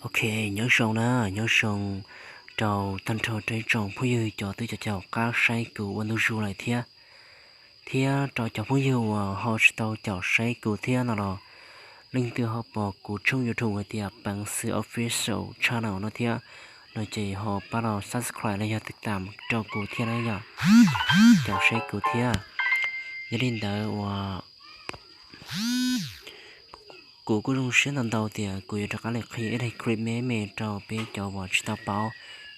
Ok, nhớ sông nè, nhớ sông trầu thân trầu trái trồng phú dư cho tới cho cháu cá say cừu ăn du lại thia trò cho phú dư họ tàu cháu say cừu thia nào đó linh từ họ bỏ cú trong YouTube thì bằng sự official channel nó thia nó chỉ họ bắt đầu subscribe lại choติดตามcho cừu thia này nhở cháu say cừu thia gia đình đó cú cũng dùng sinh lần đầu thì cú yêu các loại khi ấy clip mẹ mẹ trò bé cháu vào chỉ tao bao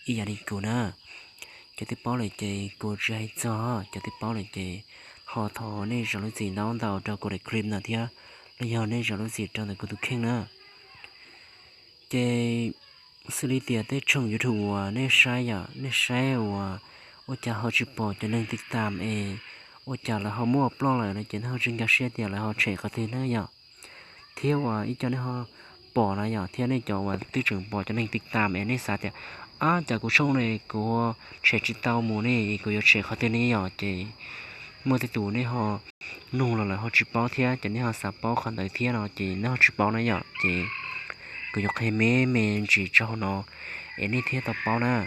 ý gia đình cú nè cho tiếp bảo lại chị cô dạy cho tiếp bảo lại chị họ thọ nên rồi gì nó đầu cho cô để cream nào thia bây giờ nên rồi gì cho này cô tụi khen nữa chị xử lý tiền tới trong YouTube nên sai à ôi cha họ chụp bỏ cho nên tiết tạm ôi cha là họ mua upload lại là chuyện họ trên cái xe tiền là họ chạy có tiền nữa nhở thiếu ý cho nên họ bỏ lại nhở thiếu nên cho tư trưởng bỏ cho nên tiết tạm nên sao thì chả cuộc sống này của trẻ chỉ tao mù này của trẻ khó tên này nhỏ chị mua cái tủ này họ nung là họ chỉ bao thia cho nên họ sắp bao khoản tới thia nó chị nó chỉ bao này nhỏ chị của cái mẹ mình chỉ cho nó em này thia tập bao nè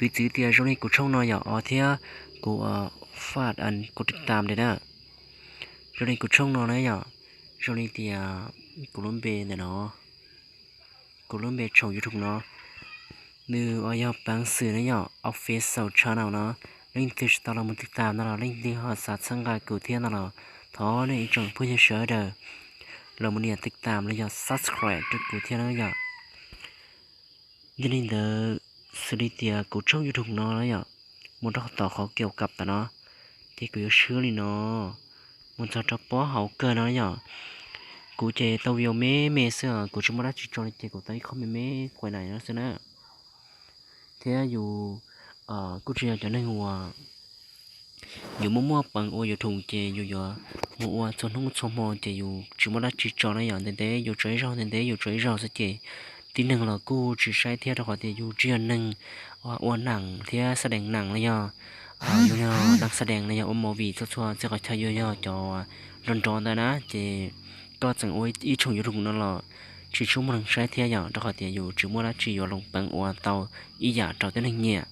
bị chữ thia trong này cuộc sống nó nhỏ ở thia của phát ăn củaติดตามđấy nè trong này cuộc sống nó này nhỏ trong này thì của lớn bề này nó của lớn bề trồng YouTube nó như ở nhà bằng sự này nhỏ official channel nó link từ tao là mộtติดตามnó là link từ họ sát sang cái cụ thể nó là thọ này trongผู้เชี่ยวชาญเรามันเนี่ยติดตามแล้วอย่า subscribe จุดcụ thể nóอย่ายันนี่เดอสุดที่กูช่อง YouTube nóแล้วอย่ามันต้องต่อเขาเกี่ยวกับแต่เนาะที่กูจะเชื่อเลยเนาะมันจะจับป้อเขาเกินเนาะอย่ากูเจตัวเดียวแม่เสือกูจะมาได้จิตใจเจกูตั้งเขาแม่กว่าไหนเนาะเสือนะthế dù cứ chia cho nên hòa dù mua bằng ô dù thùng chè dù giờ mua cho nó cho mò chè dù chỉ mua đã chỉ cho nó nhận thế dù trái rau thế dù trái rau sẽ chè tí nâng là cô chỉ sai theo đó thì dù chia nâng uốn nặng thế sẽ đèn nặng này nhờ dù nhờ đặc sẽ đèn này nhờ ôm mò vì cho sẽ có thay dù nhờ cho rần tròn đó ná chè có chẳng ôi ít trồng dù thùng nó là chỉ chúng mình sai theo nhờ đó thì dù chỉ mua đã chỉ dù lồng bằng uốn tàu ý giả trò tới nâng nhẹ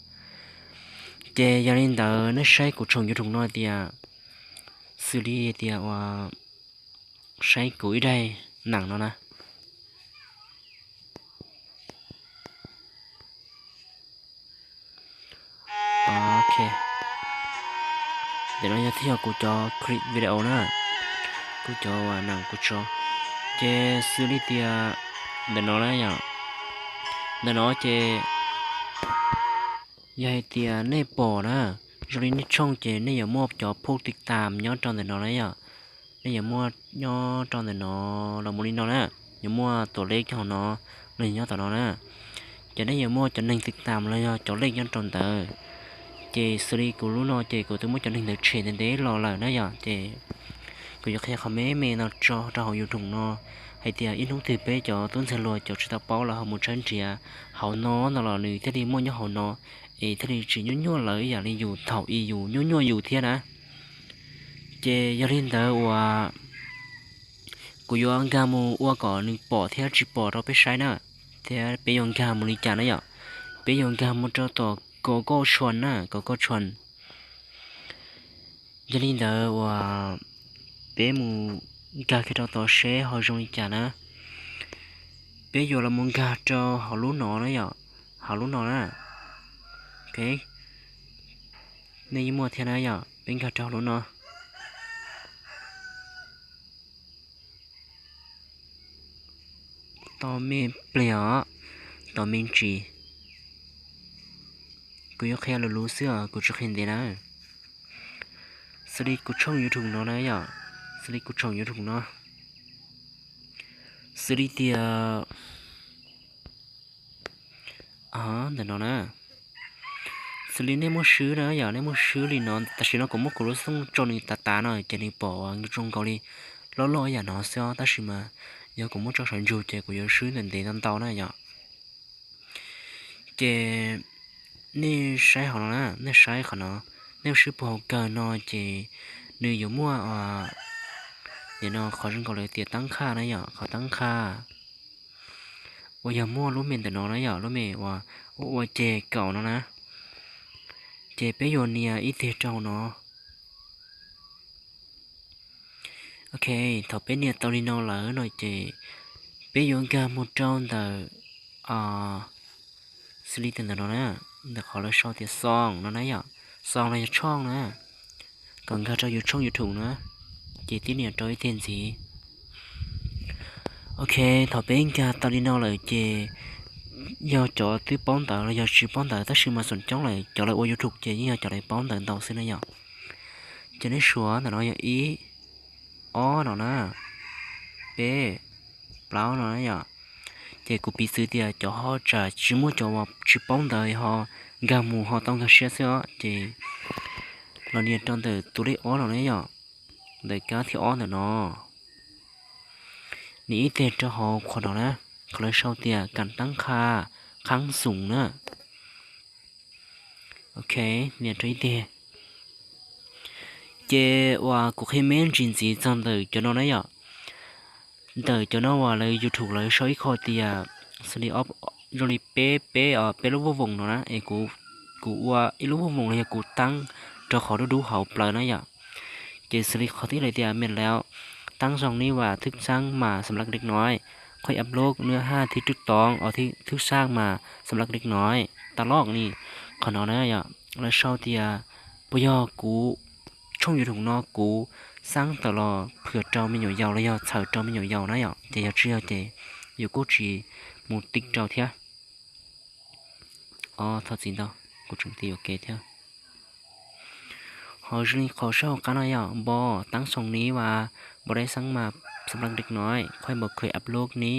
chè gia đình tớ nó sai của chồng cho chúng nó thì xử lý thì sai củi đây nặng nó nè ok để nó giới thiệu của cho clip video nữa của cho nặng của cho chè xử lý thì để nó là nhở để nó chè vậy thì này bỏ nè rồi này trong chè này giờ mua cho phô tiết tạm nhớ trong để nó đấy à này giờ mua nhớ trong để nó là mua đi nó nè giờ mua tổ leak cho nó này nhớ tao nó nè chè này giờ mua cho nên tiết tạm là cho leak nhớ trong tờ chè xử lý của lúc nó chè của tôi muốn cho nên để chuyển đến đấy lo lại đấy à chè của giờ khi họ mẹ nó cho họ dùng thùng nó hay thì ít lúc thì bé cho tuấn sẽ lùi cho chúng ta bảo là họ một chân trẻ họ nó là nữ thế đi mua nhớ họ nó thế thì chỉ nhún lại giờ đi dù thầu y dù nhún dù thế nè chè giờ lên tới của yo ăn cam mua cỏ nữ bỏ theo chỉ bỏ ra bé sai nè thế bé yo ăn cam đi chả đấy ạ bé yo ăn cam mua cho tổ có chuồn nè có chuồn giờ lên tới bé mu gà cái đó tổ xe họ dùng chả nè bé giờ là muốn gà cho họ lú nọ đấy ạ họ lú nọ nè ok này mua thế này ạ bên gà cho lú nọ tao mê bèo tao mê chỉกูยกแค่รู้เสื้อกูจะเห็นได้นะสลิกูช่องยูทูบเนาะนะอย่าสลิกูช่องยูทูบเนาะสลิเดียเดี๋ยวนะสลิเนี่ยมันซื้อนะอย่าเนี่ยมันซื้อเลยเนาะแต่สิเนาะก็มันก็รู้สึกจนตาหน่อยจะนี่ปออยู่ตรงเกาหลีล้ออย่าเนาะเสื้อแต่สิมาอย่าก็มันจะฉันอยู่เจกูอยากซื้อนั่นเดี๋ยวนั่นเตานะอย่าเจนี่ใช้ของนะนี่ใช้ของเนาะnếu sư phụ cờ nó chỉ nếu giống mua thì nó khó trong cầu lấy tiền tăng kha đấy nhở khó tăng kha อย่ามั่วรู้เมนแต่น้องนะอย่ารู้เมว่าเจเก่านะเจไปโยนเนี่ยอีเทเจ้าเนาะโอเคถ้าเป็นเนี่ยตอนนี้น้องเหลือหน่อยเจไปโยนกันหมดเจ้าแต่สลิตันแต่น้องนะแต่ขอเราชอบที่ซองน้องนะอย่าซองอะไรช่องนะก่อนเขาจะอยู่ช่องยูทูบนะเจที่เนี่ยจอยเต็นสีโอเคถ้าเป็นกันตอนนี้น้องเหลือเจ要找对帮到了，要是帮到，但是嘛，son将来找来我有出去，要找来帮到到先那样。cho nên số là nó ý ó nó nè b bao nó nè thì cũng bị sự tiền cho họ trả chỉ muốn cho họ chỉ bóng đời họ gam mù họ tông cái xe xe thì nó liền trong từ tụi đấy ó nó nè để cá thì ó nó ní tiền cho họ khoản đó nèเขาเลยsau tiền cần tăng kha kháng sủng nữa ok liền chơi tiền chế và cuộc hay men chuyện gì trong đời cho nó đấy ạ đời cho nó vào lời YouTube lời soi kho thì xử lý up rồi bé lúc vô vùng nó nè ấy của lúc vô vùng này của tăng cho họ đủ hậu lời nó ạ chế xử lý kho tí lại thì mìnhแล้วตั้งช่องนี้ว่าทึกสร้างมาสำหรับเด็กน้อยค่อยอัพโหลดเนื้อ5ที่ถูกต้องเอาที่ทึกสร้างมาสำหรับเด็กน้อยตลอดนี่ขอน้อยนะอย่าแล้วเช่าที่ปยกูช่องยูทูบนอกูสร้างตลอดเผื่อเจ้าไม่หน่วยยาวแล้วอย่าเฉาเจ้าไม่หน่วยยาวนะอย่าเดี๋ยวเชื่อเจอยู่กูจีมูติ๊กเจ้าเถอะอ๋อthật gì đâuกูchuẩn bị okเถอะhọ riêngเขาเช่ากันนะอย่าบอตั้งช่องนี้ว่าบ่ได้สั่งมาสำหรับเด็กน้อยค่อยบอกเคยอัพโหลดนี้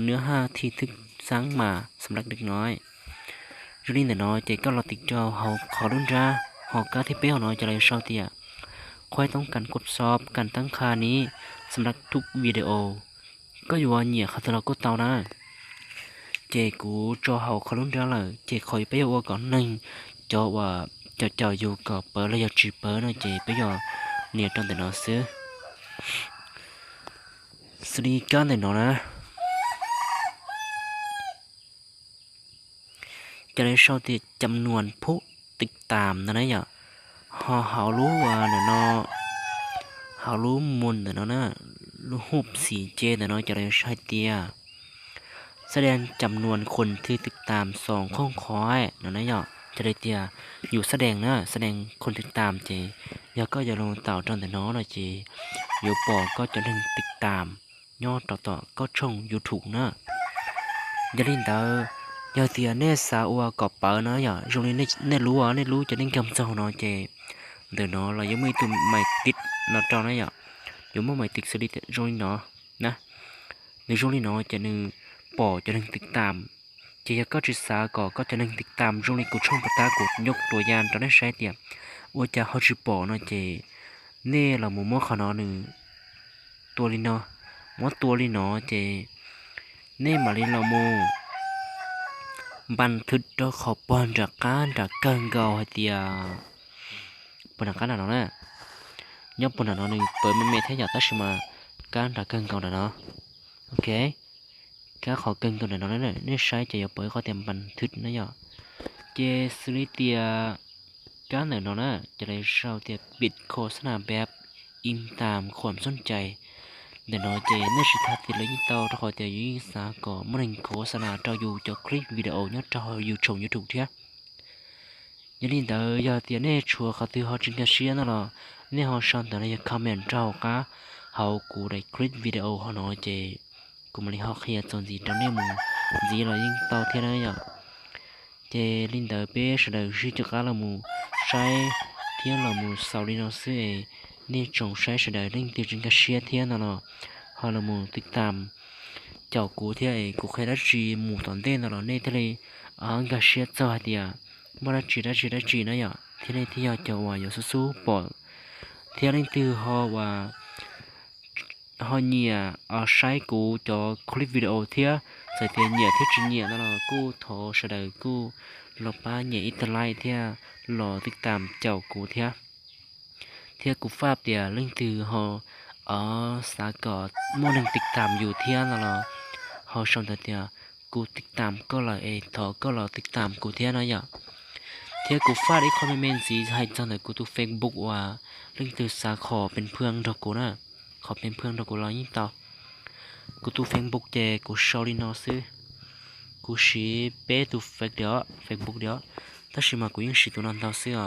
เนื้อห้าที่ทึกสั่งมาสำหรับเด็กน้อยยูรินแต่น้อยเจ๊ก็รอติดจอเขาขอรุ่นจ้าhọก็ที่เป้าน้อยจะเลยชอบเตียค่อยต้องการกดสอบการตั้งค่านี้สำหรับทุกวิดีโอก็อยู่ว่าเนี่ยเขาจะเราก็เตานะเจ๊กูจอเขาขอรุ่นจ้าเลยเจ๊คอยไปเอาก่อนหนึ่งจอว่าจะอยู่กับเปิดแล้วจะจีเปิดนะเจ๊ไปยอเนี่ยตอนแต่น้อยซื้อสวัสดีกันแต่น้อยนะจะได้ชอบที่จำนวนผู้ติดตามนะอย่าเขารู้ว่าเนี่ยเนาะเขารู้มุนแต่เนาะนะรู้หุบสีเจแต่เนาะจะได้ใช้เตียแสดงจำนวนคนที่ติดตาม2ข้องคอยเนาะนะอย่าจะได้เตียอยู่แสดงนะแสดงคนติดตามเจแล้วก็จะลงเต่าจนแต่น้อยนะเจอยู่ปอก็จะถึงติดตามยอดต่อก็ช่อง YouTube นะอย่าลืมเด้อgiờ thì nè sao qua cọp bờ nó giờ rồi nè lúa cho nên cầm sâu nó chè từ nó là giống như tụi mày tít nó cho nó giờ giống như mày tít xử lý rồi nó nè từ rồi nó cho nên bỏ cho nên tít tạm chỉ có chỉ sao có cho nên tít tạm rồi của trong ta của nhục tuổi gian cho nó sai tiệm ôi cha họ chỉ bỏ nó chè nè là một món khả nó nữa tua đi nó món tua đi nó chè nè mà đi là muaบันทึกโดยขอปอนจากการเก่าเตียปนการnào nè nhócปนnào này bởi mình mẹ thấy giờ ta xem màการเก่าเนาะโอเคการขอเก่าเนาะเนี่ยนี่ใช้จะอย่าเปิดเขาเต็มบันทึกนะอย่าเจสลิเตียการเนาะนะจะได้เช่าเตียปิดโฆษณาแบบอิงตามความสนใจเดี๋ยวน้อยเจนี่สิทัศน์ที่เลยยิ่งโตถ้าขอเตียยิ่งสาก็มันเป็นโฆษณาเราอยู่จะคลิปวิดีโอเนี่ยเราอยู่ชมยูทูบเถอะยันนี่เดี๋ยวอย่าเตียเนี่ยชัวร์เขาที่เขาจึงจะเชียร์นั่นหรอเนี่ยเขาชอบแต่เนี่ยคอมเมนต์เราก็เขากูได้คลิปวิดีโอเขาน้อยเจกูมันเขาเคลียร์จนจีตอนนี้มึงจีเรายิ่งโตเท่านั้นอย่าเจลินเดอร์เป้เสด็จชี้จุดการละมึงใช้เที่ยวละมึงสาวลินเอาซื้อนี่จงใช้เสด็จลิงตีจึงจะเชียร์เที่ยวนั่นหรอhọ là mộtติดตามเจ้ากูที่ไอ้กูเคยได้จีหมู่ตอนเต้นตลอดในทะเลกาเชียเจ้าเดียมื่อได้จีนะอย่าที่ในที่อยากจะว่าอยู่สู้ๆปอดที่นั่นคือเขาว่าเขาเนี่ยใช้กูจะคลิปวิดีโอเที่ยใส่เทียนเนี่ยที่จีเนี่ยนั่นแหละกูโทรเสด็จกูหลบป้าเนี่ยอิตาลีเที่ยหล่อติดตามเจ้ากูเที่ยกูฟาบเดียเรื่องคือเขาสากอดโมนึงติดตามอยู่เที่ยนั่นแหละเขาชมแต่เดีย กูติดตามก็เลยถอก็เราติดตามกูเทียนะอย่าเทียกูฟาดคอมเมนต์สีให้จังเลยกูtu Facebook ว่าเรื่องตัวสาขอเป็นเพื่อนดอกกูนะขอเป็นเพื่อนดอกกูรอยิ่งต่อกูtu Facebook เจกูชอบลินอซื้อกูชีเป้tu Facebook เดียวถ้าชิมากูยังชิตัวนั้นต่อซื้อ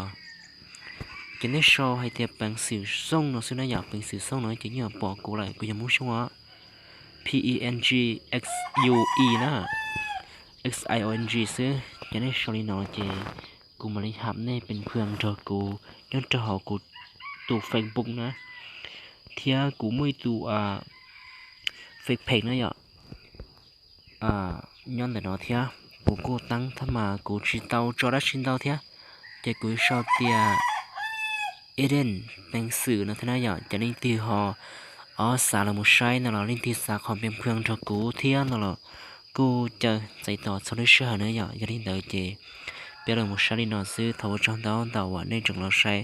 กินได้ชอบให้เทียบเป็นสื่อส่งเนาะซื้อนะอยากเป็นสื่อส่งเนาะจริงๆบอกกูเลยกูยังมุ่งชัว PENGXUE นะ XIONG ซื้อจะได้ชอลินอเจกูมาเลยหับเนี่ยเป็นเพื่อนเธอกูย้อนจะหอกูตู่ Facebook นะเทียกูไม่ตู่fake page นะย้อนแต่เนาะเทียกูตั้งถ้ามากูชิดเตาจอได้ชินเตาเทียจะกูชอบเตียเอเดนเป็นสื่อนะท่านอยากจะเล่นตีหอสารมุชัยนั่นเราเล่นตีสาของเป็นเพื่อนเธอกูเทียนั่นเรากูจะใจต่อโซลูชันเนอะอย่าเล่นเตอเจเปลี่ยนมุชัยนอนซื้อทว่าจองดาวในจังเราใช้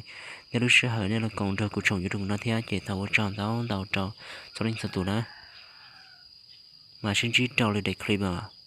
ในรู้สึกเหรอเนี่ยเราคงเธอกูชงอยู่ตรงนั้นเทียเจทว่าจองดาวจอโซลินสตูนะมาชินจีดาวเลยได้คลิปอ่ะ